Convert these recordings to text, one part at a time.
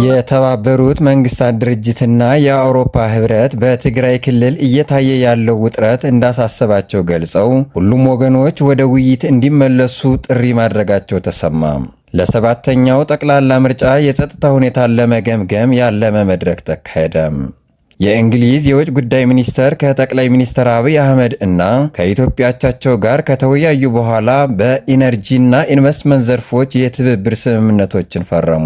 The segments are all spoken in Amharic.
የተባበሩት መንግስታት ድርጅትና የአውሮፓ ህብረት በትግራይ ክልል እየታየ ያለው ውጥረት እንዳሳሰባቸው ገልጸው ሁሉም ወገኖች ወደ ውይይት እንዲመለሱ ጥሪ ማድረጋቸው ተሰማ። ለሰባተኛው ጠቅላላ ምርጫ የጸጥታ ሁኔታን ለመገምገም ያለመ መድረክ ተካሄደ። የእንግሊዝ የውጭ ጉዳይ ሚኒስተር ከጠቅላይ ሚኒስትር አብይ አህመድ እና ከኢትዮጵያ አቻቸው ጋር ከተወያዩ በኋላ በኢነርጂና ኢንቨስትመንት ዘርፎች የትብብር ስምምነቶችን ፈረሙ።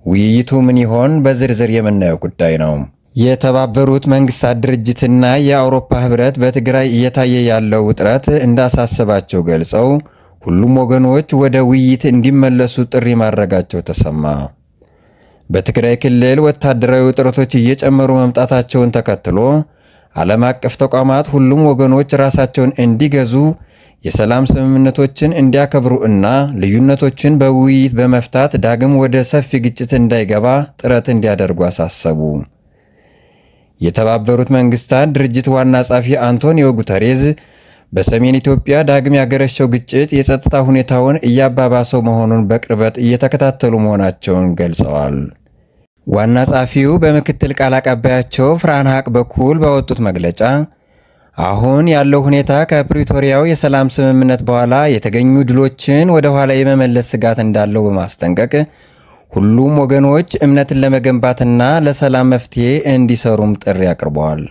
ውይይቱ ምን ይሆን? በዝርዝር የምናየው ጉዳይ ነው። የተባበሩት መንግስታት ድርጅትና የአውሮፓ ህብረት በትግራይ እየታየ ያለው ውጥረት እንዳሳሰባቸው ገልጸው ሁሉም ወገኖች ወደ ውይይት እንዲመለሱ ጥሪ ማድረጋቸው ተሰማ። በትግራይ ክልል ወታደራዊ ውጥረቶች እየጨመሩ መምጣታቸውን ተከትሎ ዓለም አቀፍ ተቋማት ሁሉም ወገኖች ራሳቸውን እንዲገዙ፣ የሰላም ስምምነቶችን እንዲያከብሩ እና ልዩነቶችን በውይይት በመፍታት ዳግም ወደ ሰፊ ግጭት እንዳይገባ ጥረት እንዲያደርጉ አሳሰቡ። የተባበሩት መንግስታት ድርጅት ዋና ጸሐፊ አንቶኒዮ ጉተሬዝ በሰሜን ኢትዮጵያ ዳግም ያገረሸው ግጭት የጸጥታ ሁኔታውን እያባባሰው መሆኑን በቅርበት እየተከታተሉ መሆናቸውን ገልጸዋል። ዋና ጸሐፊው በምክትል ቃል አቀባያቸው ፍራን ሀቅ በኩል ባወጡት መግለጫ አሁን ያለው ሁኔታ ከፕሪቶሪያው የሰላም ስምምነት በኋላ የተገኙ ድሎችን ወደ ኋላ የመመለስ ስጋት እንዳለው በማስጠንቀቅ ሁሉም ወገኖች እምነትን ለመገንባትና ለሰላም መፍትሄ እንዲሰሩም ጥሪ አቅርበዋል።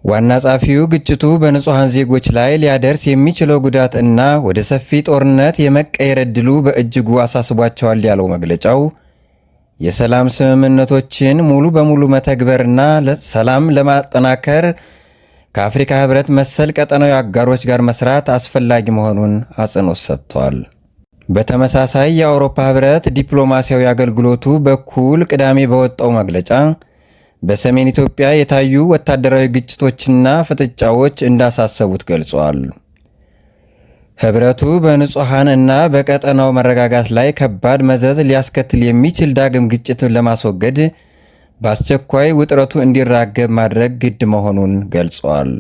ዋና ጸሐፊው ግጭቱ በንጹሐን ዜጎች ላይ ሊያደርስ የሚችለው ጉዳት እና ወደ ሰፊ ጦርነት የመቀየር ዕድሉ በእጅጉ አሳስቧቸዋል ያለው መግለጫው የሰላም ስምምነቶችን ሙሉ በሙሉ መተግበርና ሰላም ለማጠናከር ከአፍሪካ ህብረት መሰል ቀጠናዊ አጋሮች ጋር መስራት አስፈላጊ መሆኑን አጽንኦት ሰጥቷል። በተመሳሳይ የአውሮፓ ህብረት ዲፕሎማሲያዊ አገልግሎቱ በኩል ቅዳሜ በወጣው መግለጫ በሰሜን ኢትዮጵያ የታዩ ወታደራዊ ግጭቶችና ፍጥጫዎች እንዳሳሰቡት ገልጿል። ህብረቱ በንጹሐን እና በቀጠናው መረጋጋት ላይ ከባድ መዘዝ ሊያስከትል የሚችል ዳግም ግጭትን ለማስወገድ በአስቸኳይ ውጥረቱ እንዲራገብ ማድረግ ግድ መሆኑን ገልጿል።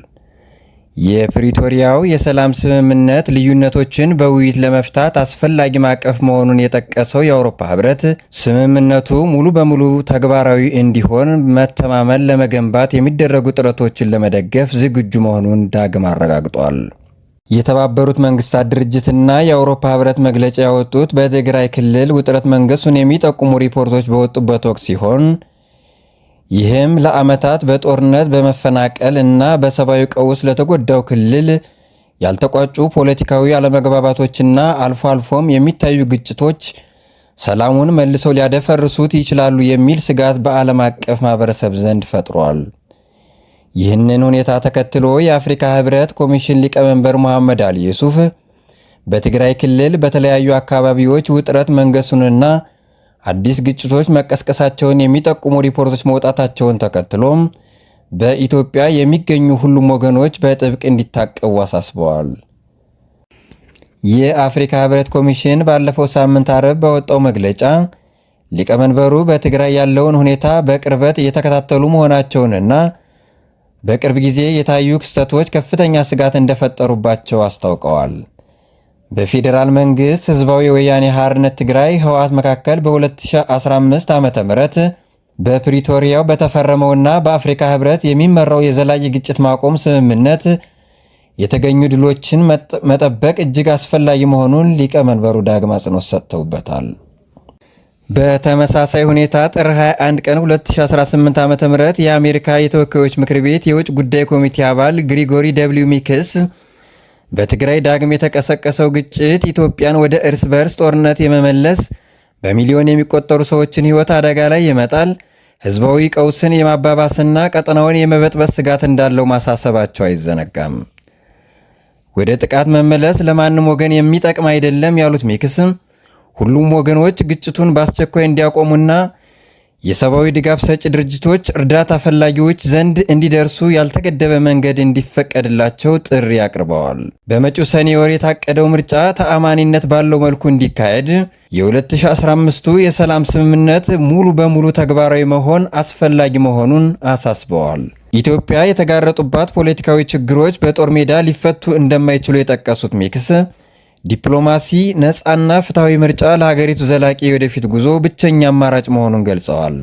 የፕሪቶሪያው የሰላም ስምምነት ልዩነቶችን በውይይት ለመፍታት አስፈላጊ ማዕቀፍ መሆኑን የጠቀሰው የአውሮፓ ህብረት ስምምነቱ ሙሉ በሙሉ ተግባራዊ እንዲሆን መተማመን ለመገንባት የሚደረጉ ጥረቶችን ለመደገፍ ዝግጁ መሆኑን ዳግም አረጋግጧል። የተባበሩት መንግስታት ድርጅትና የአውሮፓ ህብረት መግለጫ ያወጡት በትግራይ ክልል ውጥረት መንገሱን የሚጠቁሙ ሪፖርቶች በወጡበት ወቅት ሲሆን ይህም ለዓመታት በጦርነት በመፈናቀል እና በሰብአዊ ቀውስ ለተጎዳው ክልል ያልተቋጩ ፖለቲካዊ አለመግባባቶችና አልፎ አልፎም የሚታዩ ግጭቶች ሰላሙን መልሰው ሊያደፈርሱት ይችላሉ የሚል ስጋት በዓለም አቀፍ ማህበረሰብ ዘንድ ፈጥሯል። ይህንን ሁኔታ ተከትሎ የአፍሪካ ህብረት ኮሚሽን ሊቀመንበር መሐመድ አሊ ዩሱፍ በትግራይ ክልል በተለያዩ አካባቢዎች ውጥረት መንገሱንና አዲስ ግጭቶች መቀስቀሳቸውን የሚጠቁሙ ሪፖርቶች መውጣታቸውን ተከትሎም በኢትዮጵያ የሚገኙ ሁሉም ወገኖች በጥብቅ እንዲታቀቡ አሳስበዋል። የአፍሪካ ህብረት ኮሚሽን ባለፈው ሳምንት አርብ ባወጣው መግለጫ ሊቀመንበሩ በትግራይ ያለውን ሁኔታ በቅርበት እየተከታተሉ መሆናቸውንና በቅርብ ጊዜ የታዩ ክስተቶች ከፍተኛ ስጋት እንደፈጠሩባቸው አስታውቀዋል። በፌዴራል መንግስት ህዝባዊ ወያኔ ሓርነት ትግራይ ህወሓት መካከል በ2015 ዓ.ም በፕሪቶሪያው በተፈረመውና በአፍሪካ ህብረት የሚመራው የዘላቂ ግጭት ማቆም ስምምነት የተገኙ ድሎችን መጠበቅ እጅግ አስፈላጊ መሆኑን ሊቀመንበሩ ዳግም አጽንኦት ሰጥተውበታል። በተመሳሳይ ሁኔታ ጥር 21 ቀን 2018 ዓ.ም የአሜሪካ የተወካዮች ምክር ቤት የውጭ ጉዳይ ኮሚቴ አባል ግሪጎሪ ደብሊው ሚክስ በትግራይ ዳግም የተቀሰቀሰው ግጭት ኢትዮጵያን ወደ እርስ በርስ ጦርነት የመመለስ በሚሊዮን የሚቆጠሩ ሰዎችን ህይወት አደጋ ላይ ይመጣል፣ ህዝባዊ ቀውስን የማባባስና ቀጠናውን የመበጥበጥ ስጋት እንዳለው ማሳሰባቸው አይዘነጋም። ወደ ጥቃት መመለስ ለማንም ወገን የሚጠቅም አይደለም ያሉት ሚክስም ሁሉም ወገኖች ግጭቱን በአስቸኳይ እንዲያቆሙና የሰብአዊ ድጋፍ ሰጪ ድርጅቶች እርዳታ ፈላጊዎች ዘንድ እንዲደርሱ ያልተገደበ መንገድ እንዲፈቀድላቸው ጥሪ አቅርበዋል። በመጪው ሰኔ ወር የታቀደው ምርጫ ተአማኒነት ባለው መልኩ እንዲካሄድ የ2015ቱ የሰላም ስምምነት ሙሉ በሙሉ ተግባራዊ መሆን አስፈላጊ መሆኑን አሳስበዋል። ኢትዮጵያ የተጋረጡባት ፖለቲካዊ ችግሮች በጦር ሜዳ ሊፈቱ እንደማይችሉ የጠቀሱት ሚክስ ዲፕሎማሲ፣ ነፃና ፍትሐዊ ምርጫ ለሀገሪቱ ዘላቂ የወደፊት ጉዞ ብቸኛ አማራጭ መሆኑን ገልጸዋል።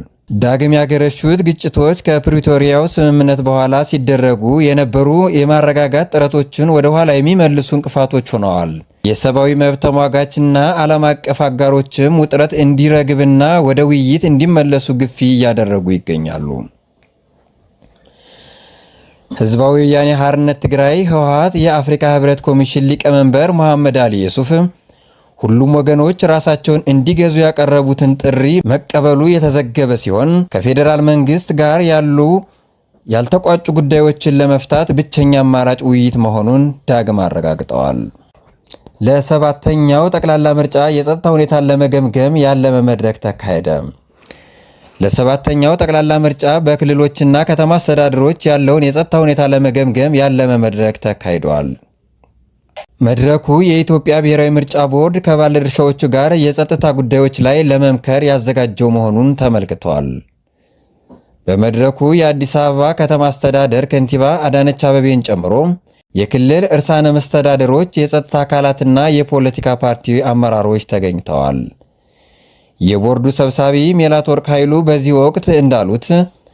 ዳግም ያገረሹት ግጭቶች ከፕሪቶሪያው ስምምነት በኋላ ሲደረጉ የነበሩ የማረጋጋት ጥረቶችን ወደ ኋላ የሚመልሱ እንቅፋቶች ሆነዋል። የሰብአዊ መብት ተሟጋችና ዓለም አቀፍ አጋሮችም ውጥረት እንዲረግብና ወደ ውይይት እንዲመለሱ ግፊት እያደረጉ ይገኛሉ። ህዝባዊ ወያኔ ሓርነት ትግራይ ህወሓት የአፍሪካ ህብረት ኮሚሽን ሊቀመንበር መሐመድ አሊ ዩሱፍ ሁሉም ወገኖች ራሳቸውን እንዲገዙ ያቀረቡትን ጥሪ መቀበሉ የተዘገበ ሲሆን ከፌዴራል መንግስት ጋር ያሉ ያልተቋጩ ጉዳዮችን ለመፍታት ብቸኛ አማራጭ ውይይት መሆኑን ዳግም አረጋግጠዋል። ለሰባተኛው ጠቅላላ ምርጫ የጸጥታ ሁኔታን ለመገምገም ያለመ መድረክ ተካሄደ። ለሰባተኛው ጠቅላላ ምርጫ በክልሎችና ከተማ አስተዳደሮች ያለውን የጸጥታ ሁኔታ ለመገምገም ያለመ መድረክ ተካሂዷል። መድረኩ የኢትዮጵያ ብሔራዊ ምርጫ ቦርድ ከባለድርሻዎቹ ጋር የጸጥታ ጉዳዮች ላይ ለመምከር ያዘጋጀው መሆኑን ተመልክቷል። በመድረኩ የአዲስ አበባ ከተማ አስተዳደር ከንቲባ አዳነች አቤቤን ጨምሮ የክልል ርዕሳነ መስተዳድሮች፣ የጸጥታ አካላትና የፖለቲካ ፓርቲ አመራሮች ተገኝተዋል። የቦርዱ ሰብሳቢ ሜላትወርቅ ኃይሉ በዚህ ወቅት እንዳሉት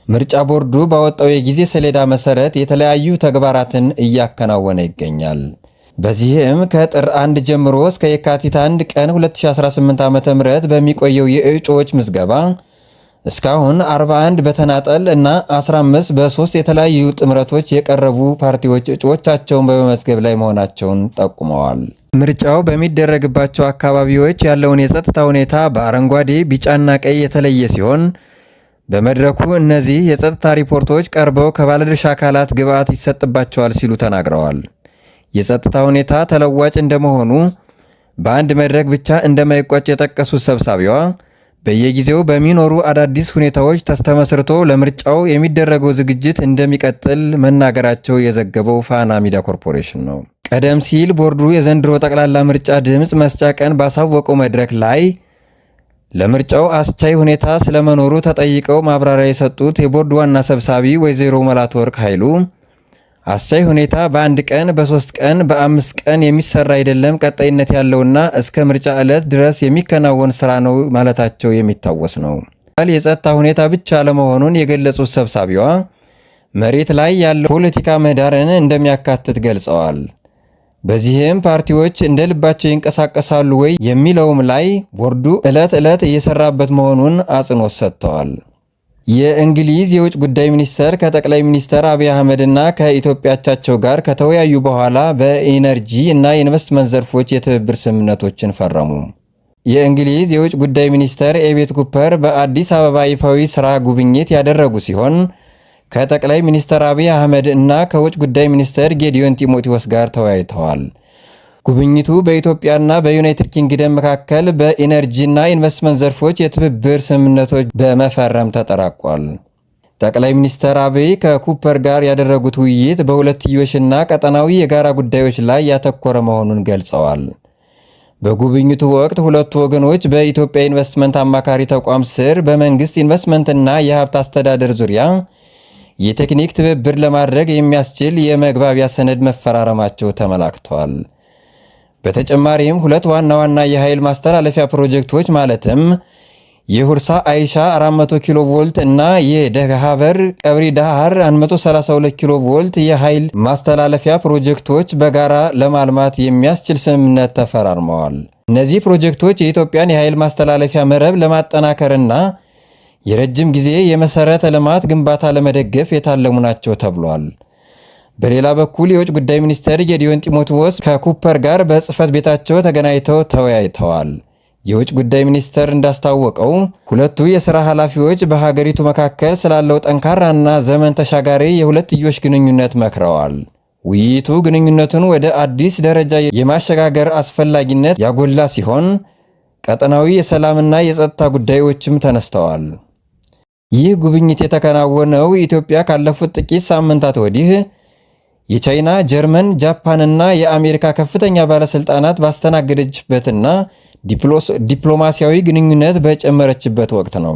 ምርጫ ቦርዱ ባወጣው የጊዜ ሰሌዳ መሰረት የተለያዩ ተግባራትን እያከናወነ ይገኛል። በዚህም ከጥር 1 ጀምሮ እስከ የካቲት 1 ቀን 2018 ዓ.ም በሚቆየው የእጩዎች ምዝገባ እስካሁን 41 በተናጠል እና 15 በ3 የተለያዩ ጥምረቶች የቀረቡ ፓርቲዎች እጩዎቻቸውን በመመዝገብ ላይ መሆናቸውን ጠቁመዋል። ምርጫው በሚደረግባቸው አካባቢዎች ያለውን የጸጥታ ሁኔታ በአረንጓዴ፣ ቢጫና ቀይ የተለየ ሲሆን በመድረኩ እነዚህ የጸጥታ ሪፖርቶች ቀርበው ከባለድርሻ አካላት ግብዓት ይሰጥባቸዋል ሲሉ ተናግረዋል። የጸጥታ ሁኔታ ተለዋጭ እንደመሆኑ በአንድ መድረክ ብቻ እንደማይቋጭ የጠቀሱት ሰብሳቢዋ በየጊዜው በሚኖሩ አዳዲስ ሁኔታዎች ተመስርቶ ለምርጫው የሚደረገው ዝግጅት እንደሚቀጥል መናገራቸው የዘገበው ፋና ሚዲያ ኮርፖሬሽን ነው። ቀደም ሲል ቦርዱ የዘንድሮ ጠቅላላ ምርጫ ድምፅ መስጫ ቀን ባሳወቀው መድረክ ላይ ለምርጫው አስቻይ ሁኔታ ስለመኖሩ ተጠይቀው ማብራሪያ የሰጡት የቦርዱ ዋና ሰብሳቢ ወይዘሮ መላትወርቅ ኃይሉ አስቻይ ሁኔታ በአንድ ቀን፣ በ3 ቀን፣ በ5 ቀን የሚሰራ አይደለም፣ ቀጣይነት ያለውና እስከ ምርጫ ዕለት ድረስ የሚከናወን ስራ ነው ማለታቸው የሚታወስ ነው። የጸጥታ ሁኔታ ብቻ ለመሆኑን የገለጹት ሰብሳቢዋ መሬት ላይ ያለው ፖለቲካ ምህዳርን እንደሚያካትት ገልጸዋል። በዚህም ፓርቲዎች እንደ ልባቸው ይንቀሳቀሳሉ ወይ የሚለውም ላይ ቦርዱ ዕለት ዕለት እየሰራበት መሆኑን አጽንኦት ሰጥተዋል። የእንግሊዝ የውጭ ጉዳይ ሚኒስተር ከጠቅላይ ሚኒስተር አብይ አህመድ እና ከኢትዮጵያ አቻቸው ጋር ከተወያዩ በኋላ በኢነርጂ እና የኢንቨስትመንት ዘርፎች የትብብር ስምምነቶችን ፈረሙ። የእንግሊዝ የውጭ ጉዳይ ሚኒስተር ኤቤት ኩፐር በአዲስ አበባ ይፋዊ ስራ ጉብኝት ያደረጉ ሲሆን ከጠቅላይ ሚኒስተር አብይ አህመድ እና ከውጭ ጉዳይ ሚኒስተር ጌዲዮን ጢሞቴዎስ ጋር ተወያይተዋል። ጉብኝቱ በኢትዮጵያና በዩናይትድ ኪንግደም መካከል በኢነርጂና ኢንቨስትመንት ዘርፎች የትብብር ስምምነቶች በመፈረም ተጠናቋል። ጠቅላይ ሚኒስተር አብይ ከኩፐር ጋር ያደረጉት ውይይት በሁለትዮሽና ቀጠናዊ የጋራ ጉዳዮች ላይ ያተኮረ መሆኑን ገልጸዋል። በጉብኝቱ ወቅት ሁለቱ ወገኖች በኢትዮጵያ ኢንቨስትመንት አማካሪ ተቋም ስር በመንግስት ኢንቨስትመንትና የሀብት አስተዳደር ዙሪያ የቴክኒክ ትብብር ለማድረግ የሚያስችል የመግባቢያ ሰነድ መፈራረማቸው ተመላክቷል። በተጨማሪም ሁለት ዋና ዋና የኃይል ማስተላለፊያ ፕሮጀክቶች ማለትም የሁርሳ አይሻ 400 ኪሎ ቮልት እና የደሃበር ቀብሪ ዳሃር 132 ኪሎ ቮልት የኃይል ማስተላለፊያ ፕሮጀክቶች በጋራ ለማልማት የሚያስችል ስምምነት ተፈራርመዋል። እነዚህ ፕሮጀክቶች የኢትዮጵያን የኃይል ማስተላለፊያ መረብ ለማጠናከርና የረጅም ጊዜ የመሰረተ ልማት ግንባታ ለመደገፍ የታለሙ ናቸው ተብሏል። በሌላ በኩል የውጭ ጉዳይ ሚኒስተር ጌዲዮን ጢሞቴዎስ ከኩፐር ጋር በጽህፈት ቤታቸው ተገናኝተው ተወያይተዋል። የውጭ ጉዳይ ሚኒስተር እንዳስታወቀው ሁለቱ የሥራ ኃላፊዎች በሀገሪቱ መካከል ስላለው ጠንካራና ዘመን ተሻጋሪ የሁለትዮሽ ግንኙነት መክረዋል። ውይይቱ ግንኙነቱን ወደ አዲስ ደረጃ የማሸጋገር አስፈላጊነት ያጎላ ሲሆን ቀጠናዊ የሰላምና የጸጥታ ጉዳዮችም ተነስተዋል። ይህ ጉብኝት የተከናወነው ኢትዮጵያ ካለፉት ጥቂት ሳምንታት ወዲህ የቻይና፣ ጀርመን፣ ጃፓንና የአሜሪካ ከፍተኛ ባለስልጣናት ባስተናገደችበትና ዲፕሎማሲያዊ ግንኙነት በጨመረችበት ወቅት ነው።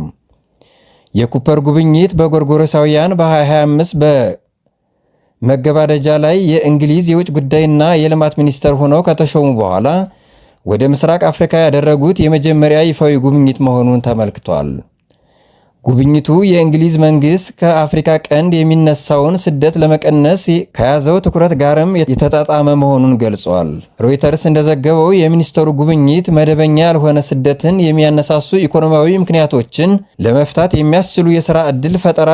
የኩፐር ጉብኝት በጎርጎሮሳውያን በ2025 በመገባደጃ ላይ የእንግሊዝ የውጭ ጉዳይና የልማት ሚኒስተር ሆነው ከተሾሙ በኋላ ወደ ምስራቅ አፍሪካ ያደረጉት የመጀመሪያ ይፋዊ ጉብኝት መሆኑን ተመልክቷል። ጉብኝቱ የእንግሊዝ መንግስት ከአፍሪካ ቀንድ የሚነሳውን ስደት ለመቀነስ ከያዘው ትኩረት ጋርም የተጣጣመ መሆኑን ገልጿል። ሮይተርስ እንደዘገበው የሚኒስተሩ ጉብኝት መደበኛ ያልሆነ ስደትን የሚያነሳሱ ኢኮኖሚያዊ ምክንያቶችን ለመፍታት የሚያስችሉ የሥራ ዕድል ፈጠራ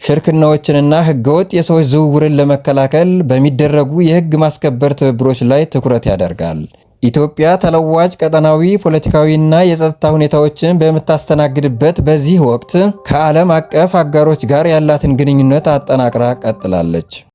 ሽርክናዎችንና ህገወጥ የሰዎች ዝውውርን ለመከላከል በሚደረጉ የህግ ማስከበር ትብብሮች ላይ ትኩረት ያደርጋል። ኢትዮጵያ ተለዋጭ ቀጠናዊ ፖለቲካዊና የጸጥታ ሁኔታዎችን በምታስተናግድበት በዚህ ወቅት ከዓለም አቀፍ አጋሮች ጋር ያላትን ግንኙነት አጠናክራ ቀጥላለች።